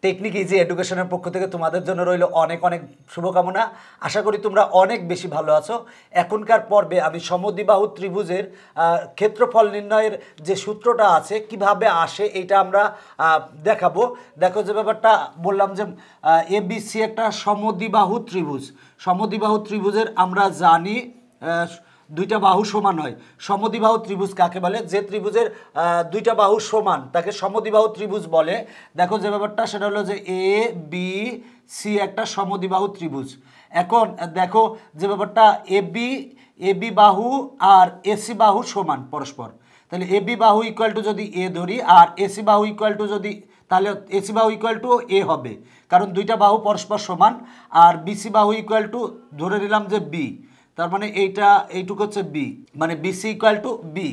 Technique easy এডুকেশনের পক্ষ থেকে তোমাদের জন্য রইল অনেক অনেক শুভকামনা। আশা করি তোমরা অনেক বেশি ভালো আছো। এখনকার পর্বে আমি সমদ্বিবাহু ত্রিভুজের ক্ষেত্রফল নির্ণয়ের যে সূত্রটা আছে কিভাবে আসে এইটা আমরা দেখাবো। দেখো যে ব্যাপারটা বললাম যে এবিসি একটা সমদ্বিবাহু ত্রিভুজ। সমদ্বিবাহু ত্রিভুজের আমরা জানি দুইটা বাহু সমান হয়। সমদ্বিবাহু ত্রিভুজ কাকে বলে? যে ত্রিভুজের দুইটা বাহু সমান তাকে সমদ্বিবাহু ত্রিভুজ বলে। দেখো যে ব্যাপারটা সেটা হলো যে এ বি সি একটা সমদ্বিবাহু ত্রিভুজ। এখন দেখো যে ব্যাপারটা এবি বাহু আর এসি বাহু সমান পরস্পর। তাহলে এবি বাহু ইকুয়াল টু যদি এ ধরি আর এসি বাহু ইকুয়াল টু যদি, তাহলে এসি বাহু ইকুয়াল টু এ হবে, কারণ দুইটা বাহু পরস্পর সমান। আর বিসি বাহু ইকুয়াল টু ধরে নিলাম যে বি, তার মানে এইটুকু হচ্ছে বি, মানে বিসি ইকুয়াল টু বি।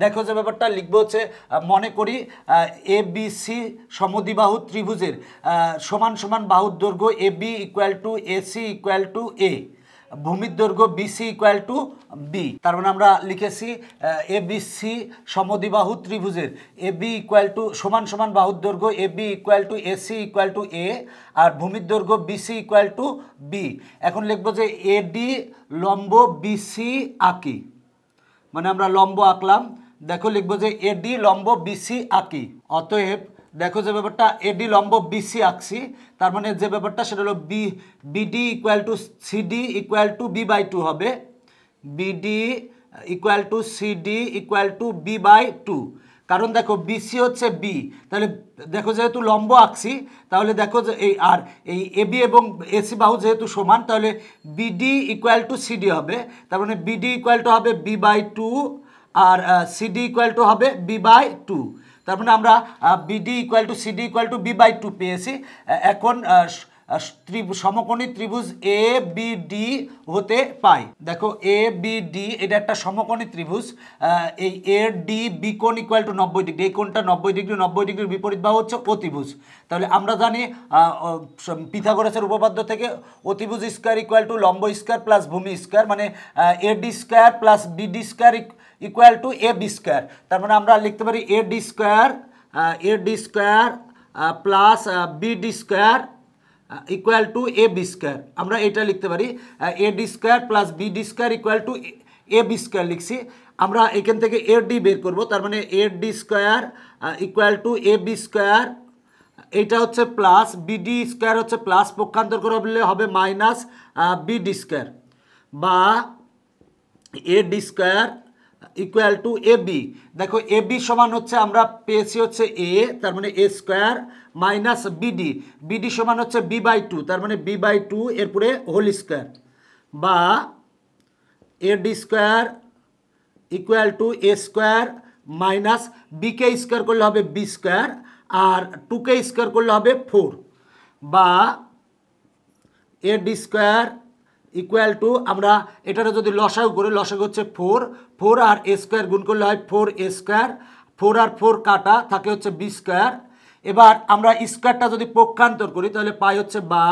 দেখো যে ব্যাপারটা লিখবো হচ্ছে, মনে করি এ বি সি সমদ্বিবাহু ত্রিভুজের সমান সমান বাহুর দৈর্ঘ্য A B equal to AC equal to A, ভূমির দৈর্ঘ্য বিসি ইকুয়াল টু বি। তার মানে আমরা লিখেছি এ বি সি সমদ্বিবাহু ত্রিভুজের এ বি ইকুয়াল টু সমান সমান বাহুর দৈর্ঘ্য A B equal to AC equal to A আর ভূমির দৈর্ঘ্য বিসি ইকুয়াল টু বি। এখন লিখবো যে এডি লম্ব বিসি আঁকি, মানে আমরা লম্ব আঁকলাম। দেখো লিখবো যে এডি লম্ব বিসি আঁকি। অতএব দেখো যে ব্যাপারটা এডি লম্ব বিসি আঁকছি, তার মানে যে ব্যাপারটা সেটা হলো BD equal to CD equal to B by two হবে। BD equal to CD equal to B by two, কারণ দেখো বিসি হচ্ছে বি। তাহলে দেখো যেহেতু লম্ব আঁকছি তাহলে দেখো যে এই এবি এবং এসি বাহু যেহেতু সমান, তাহলে বিডি ইকুয়াল টু সিডি হবে। তার মানে বিডি ইকুয়াল টু হবে বি বাই টু আর সিডি ইকুয়াল টু হবে বি বাই টু। তার মানে আমরা BD equal to CD equal to B by two পেয়েছি। এখন সমকোণী ত্রিভুজ এ বি ডি হতে পাই। দেখো এ বি ডি এটা একটা সমকোণী ত্রিভুজ। এই এ ডি বি কোণ ইকুয়াল টু 90 ডিগ্রি, এই কোণটা 90 ডিগ্রি, 90 ডিগ্রির বিপরীত বাহু হচ্ছে অতিভুজ। তাহলে আমরা জানি পিথাগোরাসের উপপাদ্য থেকে অতিভুজ স্কোয়ার ইকুয়াল টু লম্ব স্কোয়ার প্লাস ভূমি স্কোয়ার, মানে A D square plus BD square equal to A B square. তার মানে আমরা লিখতে পারি A D square plus BD square equal to A B square. আমরা এটা লিখতে পারি A D square plus BD square equal to A B square লিখছি। আমরা এখান থেকে এ ডি বের করব, তার মানে A D square equal to A B square, এইটা হচ্ছে প্লাস বিডি স্কোয়ার হচ্ছে প্লাস, পক্ষান্তর করলে হবে মাইনাস বিডি স্কোয়ার, বা A D square equal to A B. দেখো এ বি সমান হচ্ছে আমরা পেয়েছি হচ্ছে এ, তার মানে A square minus BD, BD সমান হচ্ছে বি বাই টু, তার মানে বি বাই টু এরপরে হোল স্কোয়ার, বা A D square equal to A square minus বিকে স্কোয়ার করলে হবে বি স্কোয়ার আর টুকে স্কোয়ার করলে হবে 4, বা A D square equal to আমরা এটার যদি লসাগু করে, লসাগু হচ্ছে 4 আর এ স্কোয়ার গুণ করলে হয় 4 এ স্কোয়ার, 4 আর 4 কাটা থাকে হচ্ছে বি স্কোয়ার। এবার আমরা স্কোয়ারটা যদি পক্ষান্তর করি তাহলে পাই হচ্ছে বা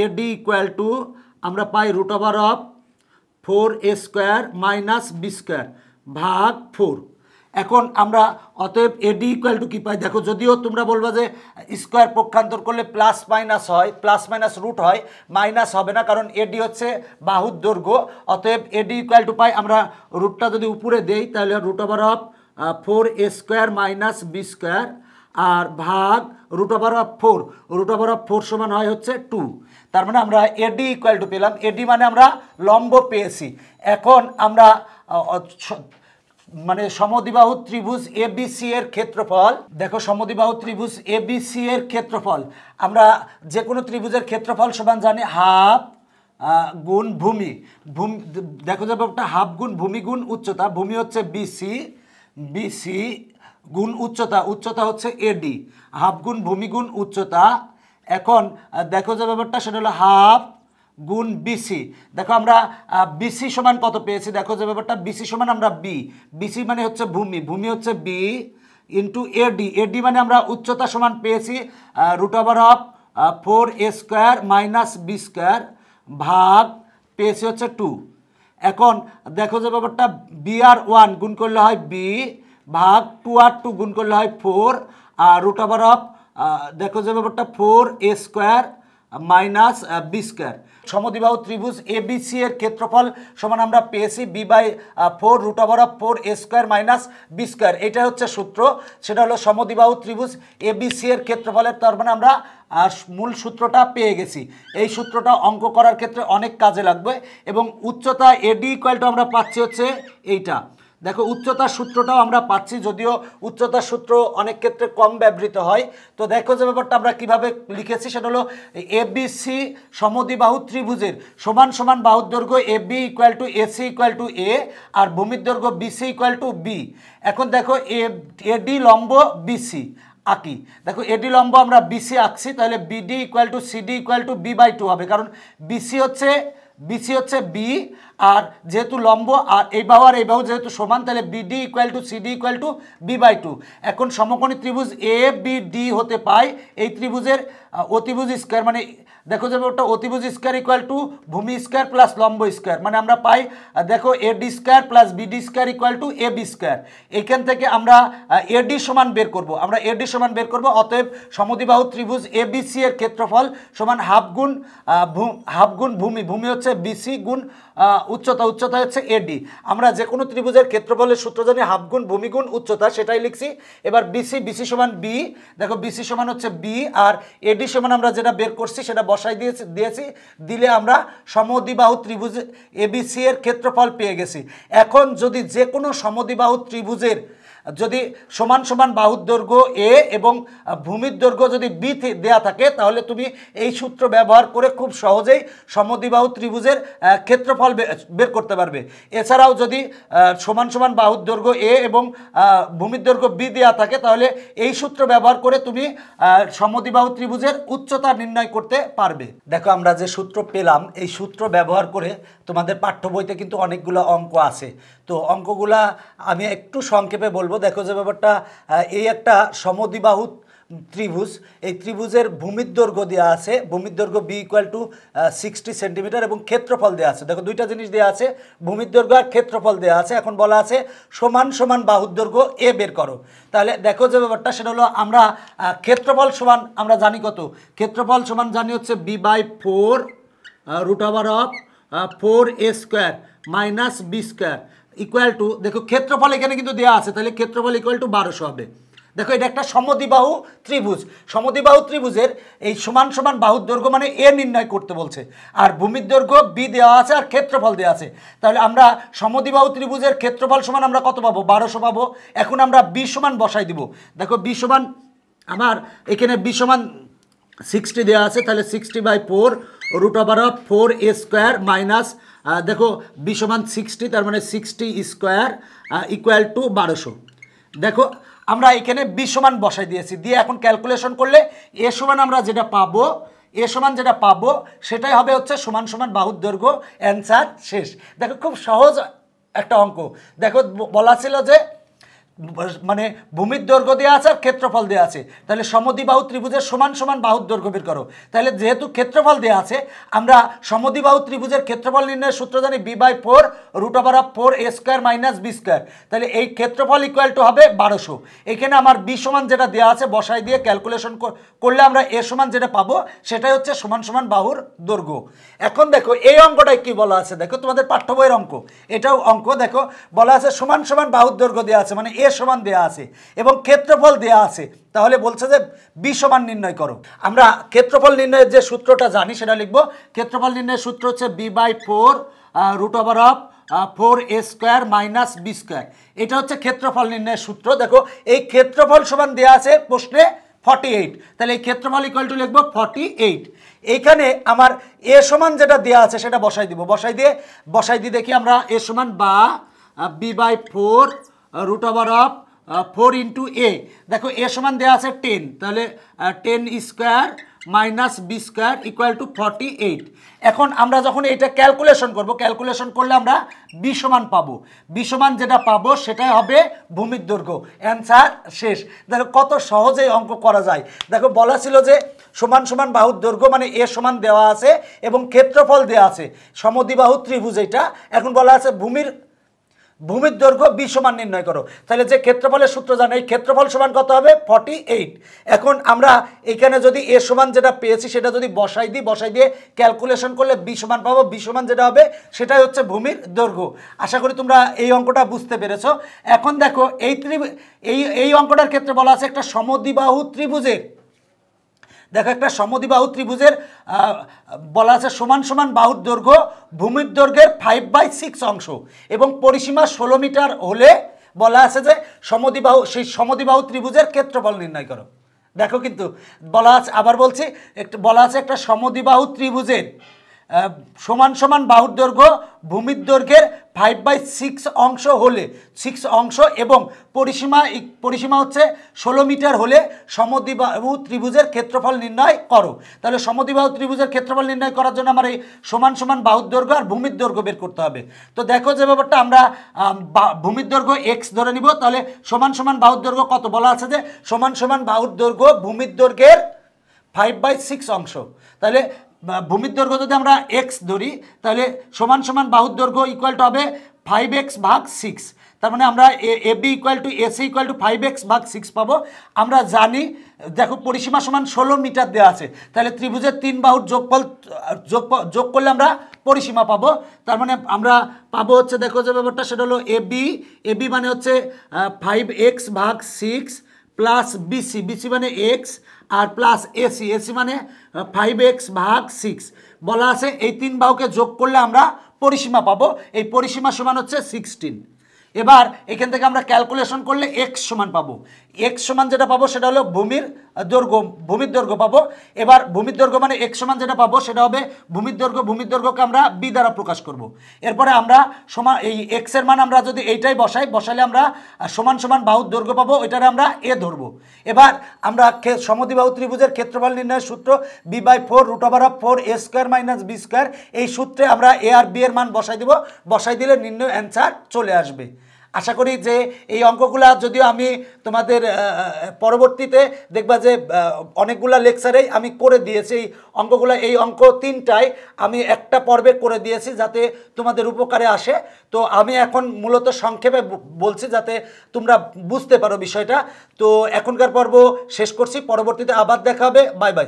এডি ইকুয়াল টু আমরা পাই root over of 4 A square minus B square ভাগ 4। এখন আমরা অতএব এডি ইকুয়াল টু কী পাই? দেখো যদিও তোমরা বলবা যে স্কোয়ার পক্ষান্তর করলে প্লাস মাইনাস হয়, প্লাস মাইনাস রুট হয়, মাইনাস হবে না, কারণ এডি হচ্ছে বাহুর দৈর্ঘ্য। অতএব এডি ইকুয়াল টু পাই, আমরা রুটটা যদি উপরে দেই তাহলে root over of 4 A square minus B square আর ভাগ root over of 4, root over of 4 সমান হয় হচ্ছে 2। তার মানে আমরা এডি ইকুয়াল টু পেলাম, এডি মানে আমরা লম্ব পেয়েছি। এখন আমরা মানে সমদ্বিবাহু ত্রিভুজ এবিসি এর ক্ষেত্রফল, দেখো সমদ্বিবাহু ত্রিভুজ এবিসি এর ক্ষেত্রফল, আমরা যে কোনো ত্রিভুজের ক্ষেত্রফল সমান জানি হাফ গুণ ভূমি। দেখো যে ব্যাপারটা হাফ গুণ ভূমি গুণ উচ্চতা, ভূমি হচ্ছে বিসি, বিসি গুণ উচ্চতা, উচ্চতা হচ্ছে এডি, হাফ গুণ ভূমি গুণ উচ্চতা। এখন দেখো যে ব্যাপারটা সেটা হলো হাফ গুণ বিসি। দেখো আমরা বিসি সমান কত পেয়েছি? দেখো যে ব্যাপারটা বিসি সমান আমরা বিসি মানে হচ্ছে ভূমি, ভূমি হচ্ছে বি ইন্টু এডি, এডি মানে আমরা উচ্চতা সমান পেয়েছি root over of 4 A square minus B square ভাগ পেয়েছি হচ্ছে 2। এখন দেখো যে ব্যাপারটা বি আর 1 গুণ করলে হয় বি ভাগ 2 আর 2 গুণ করলে হয় 4 আর রুট ওভার অফ দেখো যে ব্যাপারটা 4a² মাইনাস বি স্কোয়ার। সমদ্বিবাহু ত্রিভুজ এবিসি এর ক্ষেত্রফল সমান আমরা পেয়েছি b/4 √4a² minus B square. এটা হচ্ছে সূত্র, সেটা হলো সমদ্বিবাহু ত্রিভুজ এবিসি এর ক্ষেত্রফলের, তার মানে আমরা মূল সূত্রটা পেয়ে গেছি। এই সূত্রটা অঙ্ক করার ক্ষেত্রে অনেক কাজে লাগবে। এবং উচ্চতা এডি ইকুয়াল টু আমরা পাচ্ছি হচ্ছে এইটা। দেখো উচ্চতার সূত্রটাও আমরা পাচ্ছি, যদিও উচ্চতার সূত্র অনেক ক্ষেত্রে কম ব্যবহৃত হয়। তো দেখো যে ব্যাপারটা আমরা কিভাবে লিখেছি, সেটা হলো এবিসি সমদ্বিবাহু ত্রিভুজের সমান সমান বাহুর দৈর্ঘ্য AB equal to AC equal to A আর ভূমির দৈর্ঘ্য বিসি ইকুয়াল টু বি। এখন দেখো এডি লম্ব বিসি আঁকি। দেখো এডি লম্ব আমরা বিসি আঁকছি, তাহলে BD equal to CD equal two b/2 হবে, কারণ বিসি হচ্ছে বি, আর যেহেতু লম্ব আর এই বাহু যেহেতু সমান, তাহলে BD equal to CD equal two b/2। এখন সমকোণী ত্রিভুজ এ বি ডি হতে পাই এই ত্রিভুজের অতিভুজ স্কোয়ার, মানে দেখো যে ওটা অতিভুজ স্কোয়ার ইকুয়াল টু ভূমি স্কোয়ার প্লাস লম্ব স্কোয়ার, মানে আমরা পাই দেখো AD square plus BD square equal to A B square. এইখান থেকে আমরা এডি সমান বের করব। অতএব সমদ্বিবাহু ত্রিভুজ এবিসি এর ক্ষেত্রফল সমান হাফ গুণ ভূমি হচ্ছে বিসি গুণ উচ্চতা হচ্ছে এডি। আমরা যে কোনো ত্রিভুজের ক্ষেত্রফলের সূত্র জানি হাফ গুণ ভূমি গুণ উচ্চতা, সেটাই লিখছি। এবার বিসি সমান বি, দেখো বিসি সমান হচ্ছে বি, আর এডি সমান আমরা যেটা বের করছি সেটা বসাই দিলে আমরা সমদ্বিবাহু ত্রিভুজ এবিসি এর ক্ষেত্রফল পেয়ে গেছি। এখন যদি যে কোনো সমদ্বিবাহু ত্রিভুজের যদি সমান সমান বাহুর দৈর্ঘ্য এ এবং ভূমির দৈর্ঘ্য যদি বি দেয়া থাকে, তাহলে তুমি এই সূত্র ব্যবহার করে খুব সহজেই সমদ্বিবাহু ত্রিভুজের ক্ষেত্রফল বের করতে পারবে। এছাড়াও যদি সমান সমান বাহুর দৈর্ঘ্য এ এবং ভূমির দৈর্ঘ্য বি দেওয়া থাকে, তাহলে এই সূত্র ব্যবহার করে তুমি সমদ্বিবাহু ত্রিভুজের উচ্চতা নির্ণয় করতে পারবে। দেখো আমরা যে সূত্র পেলাম, এই সূত্র ব্যবহার করে তোমাদের পাঠ্য বইতে কিন্তু অনেকগুলো অঙ্ক আছে। তো অঙ্কগুলা আমি একটু সংক্ষেপে বলবো। দেখো যে ব্যাপারটা, এই একটা সমদ্বিবাহু ত্রিভুজ, এই ত্রিভুজের ভূমির দৈর্ঘ্য দেওয়া আছে, ভূমির দৈর্ঘ্য বি ইকুয়াল টু 60 সেন্টিমিটার এবং ক্ষেত্রফল দেওয়া আছে। দেখো দুইটা জিনিস দেওয়া আছে, ভূমির দৈর্ঘ্য আর ক্ষেত্রফল দেওয়া আছে। এখন বলা আছে সমান সমান বাহুর দৈর্ঘ্য এ বের করো। তাহলে দেখো যে ব্যাপারটা, সেটা হলো আমরা ক্ষেত্রফল সমান আমরা জানি কত, ক্ষেত্রফল সমান জানি হচ্ছে b/4 √4a² minus B square equal to, দেখো ক্ষেত্রফল এখানে কিন্তু দেওয়া আছে, তাহলে ক্ষেত্রফল ইকুয়াল টু 1200 হবে। দেখো এটা একটা সমদ্বিবাহু ত্রিভুজের এই সমান সমান বাহুর দৈর্ঘ্য মানে এ নির্ণয় করতে বলছে, আর ভূমির দৈর্ঘ্য বি দেওয়া আছে আর ক্ষেত্রফল দেওয়া আছে। তাহলে আমরা সমদ্বিবাহু ত্রিভুজের ক্ষেত্রফল সমান আমরা কত পাবো, 1200 পাবো। এখন আমরা বি সমান বসাই দিব। দেখো বি সমান আমার এখানে বি সমান 60 দেওয়া আছে, তাহলে 60/4 √4a² মাইনাস দেখো বি সমান 60, তার মানে 60² ইকুয়াল টু 1200। দেখো আমরা এখানে বি সমান বসাই দিয়েছি, দিয়ে এখন ক্যালকুলেশন করলে এ সমান আমরা যেটা পাবো সেটাই হবে হচ্ছে সমান সমান বাহুর দৈর্ঘ্য। অ্যান্সার শেষ। দেখো খুব সহজ একটা অঙ্ক। দেখো বলা ছিল যে মানে ভূমির দৈর্ঘ্য দেওয়া আছে আর ক্ষেত্রফল দেওয়া আছে, তাহলে সমদ্বিবাহু ত্রিভুজের সমান সমান বাহুর দৈর্ঘ্য বের করো। তাহলে যেহেতু ক্ষেত্রফল দেওয়া আছে, আমরা সমদ্বিবাহু ত্রিভুজের ক্ষেত্রফল নির্ণয়ের সূত্র জানি b/4 √4a² minus B square. তাহলে এই ক্ষেত্রফল ইকুয়াল টু হবে 1200। এখানে আমার বি সমান যেটা দেওয়া আছে বসাই দিয়ে ক্যালকুলেশন করলে আমরা এ সমান যেটা পাবো সেটাই হচ্ছে সমান সমান বাহুর দৈর্ঘ্য। এখন দেখো এই অঙ্কটায় কি বলা আছে, দেখো তোমাদের পাঠ্য বইয়ের অঙ্ক, এটাও অঙ্ক। দেখো বলা আছে সমান সমান বাহুর দৈর্ঘ্য দেওয়া আছে, মানে এ সমান দেওয়া আছে এবং ক্ষেত্রফল দেওয়া আছে। তাহলে বলছে যে বি সমান নির্ণয় করো। আমরা ক্ষেত্রফল নির্ণয়ের যে সূত্রটা জানি সেটা লিখব। ক্ষেত্রফল নির্ণয়ের সূত্র হচ্ছে b/4 √4a² minus B square. এটা হচ্ছে ক্ষেত্রফল নির্ণয়ের সূত্র। দেখো এই ক্ষেত্রফল সমান দেওয়া আছে প্রশ্নে 48, তাহলে এই ক্ষেত্রফল ইকুয়াল টু লিখব 48। এইখানে আমার এ সমান যেটা দেওয়া আছে সেটা বসাই দিব। বসাই দিয়ে দেখি আমরা এ সমান বা b/4 √4 ইন্টু এ। দেখো এ সমান দেওয়া আছে 10, তাহলে 10² minus B square equal to 48। এখন আমরা যখন এটা ক্যালকুলেশন করলে আমরা বি সমান পাবো। বি সমান যেটা পাবো সেটাই হবে ভূমির দৈর্ঘ্য। অ্যান্সার শেষ। দেখো কত সহজেই অঙ্ক করা যায়। দেখো বলা ছিল যে সমান সমান বাহুর দৈর্ঘ্য মানে এ সমান দেওয়া আছে এবং ক্ষেত্রফল দেওয়া আছে, সমদ্বিবাহু ত্রিভুজ এটা। এখন বলা আছে ভূমির দৈর্ঘ্য বি সমান নির্ণয় করো। তাহলে যে ক্ষেত্রফলের সূত্র জানো, এই ক্ষেত্রফল সমান কত হবে 48। এখন আমরা এখানে যদি এ সমান যেটা পেয়েছি সেটা যদি বসাই দিয়ে ক্যালকুলেশন করলে বি সমান পাবো। বি সমান যেটা হবে সেটাই হচ্ছে ভূমির দৈর্ঘ্য। আশা করি তোমরা এই অঙ্কটা বুঝতে পেরেছো। এখন দেখো এই অঙ্কটার ক্ষেত্রে বলা আছে একটা সমদ্বিবাহু ত্রিভুজের, দেখো একটা সমদ্বিবাহু ত্রিভুজের বলা আছে সমান সমান বাহুর দৈর্ঘ্য ভূমির দৈর্ঘ্যের 5/6 অংশ এবং পরিসীমা 16 মিটার হলে বলা আছে যে সেই সমদ্বিবাহু ত্রিভুজের ক্ষেত্রফল নির্ণয় করো। দেখো কিন্তু বলা আছে, আবার বলছি, বলা আছে একটা সমদ্বিবাহু ত্রিভুজের সমান সমান বাহুর দৈর্ঘ্য ভূমির দৈর্ঘ্যের 5/6 অংশ হলে 6 অংশ এবং পরিসীমা হচ্ছে 16 মিটার হলে সমদ্বিবাহু ত্রিভুজের ক্ষেত্রফল নির্ণয় করো। তাহলে সমদ্বিবাহু ত্রিভুজের ক্ষেত্রফল নির্ণয় করার জন্য আমার এই সমান সমান বাহুর দৈর্ঘ্য আর ভূমির দৈর্ঘ্য বের করতে হবে। তো দেখো যে ব্যাপারটা, আমরা ভূমির দৈর্ঘ্য x ধরে নিব। তাহলে সমান সমান বাহুর দৈর্ঘ্য কত বলা আছে যে সমান সমান বাহুর দৈর্ঘ্য ভূমির দৈর্ঘ্যের 5/6 অংশ। তাহলে ভূমির দৈর্ঘ্য যদি আমরা x ধরি তাহলে সমান সমান বাহুর দৈর্ঘ্য ইকুয়াল টু হবে 5x/6। তার মানে আমরা AB = AC = 5x/6 পাবো। আমরা জানি, দেখো পরিসীমা সমান 16 মিটার দেওয়া আছে, তাহলে ত্রিভুজের 3 বাহুর যোগ করলে আমরা পরিসীমা পাবো। তার মানে আমরা পাবো হচ্ছে, দেখো যে ব্যাপারটা সেটা হলো AB মানে হচ্ছে 5x/6 প্লাস BC মানে x আর প্লাস AC মানে 5x/6। বলা আছে এই 3 বাহুকে যোগ করলে আমরা পরিসীমা পাবো। এই পরিসীমা সমান হচ্ছে 16। এবার এখান থেকে আমরা ক্যালকুলেশন করলে x সমান পাবো। x সমান যেটা পাবো সেটা হলো ভূমির দৈর্ঘ্য পাবো। এবার ভূমির দৈর্ঘ্য মানে x সমান যেটা পাবো সেটা হবে ভূমির দৈর্ঘ্যকে আমরা b দ্বারা প্রকাশ করব। এরপরে আমরা এই x এর মান আমরা যদি এইটাই বসালে আমরা সমান সমান বাহুর দৈর্ঘ্য পাবো, ওইটারে আমরা a ধরবো। এবার আমরা সমদ্বিবাহু ত্রিভুজের ক্ষেত্রফল নির্ণয়ের সূত্র b/4 √4a² - b², এই সূত্রে আমরা a আর b এর মান বসাই দিলে নির্ণয় অ্যান্সার চলে আসবে। আশা করি যে এই অঙ্কগুলা, যদিও আমি তোমাদের পরবর্তীতে দেখবা যে অনেকগুলা লেকচারেই আমি করে দিয়েছি এই অঙ্কগুলা। এই অঙ্ক 3টাই আমি একটা পর্বে করে দিয়েছি যাতে তোমাদের উপকারে আসে। তো আমি এখন মূলত সংক্ষেপে বলছি যাতে তোমরা বুঝতে পারো বিষয়টা। তো এখনকার পর্ব শেষ করছি, পরবর্তীতে আবার দেখা হবে। Bye bye.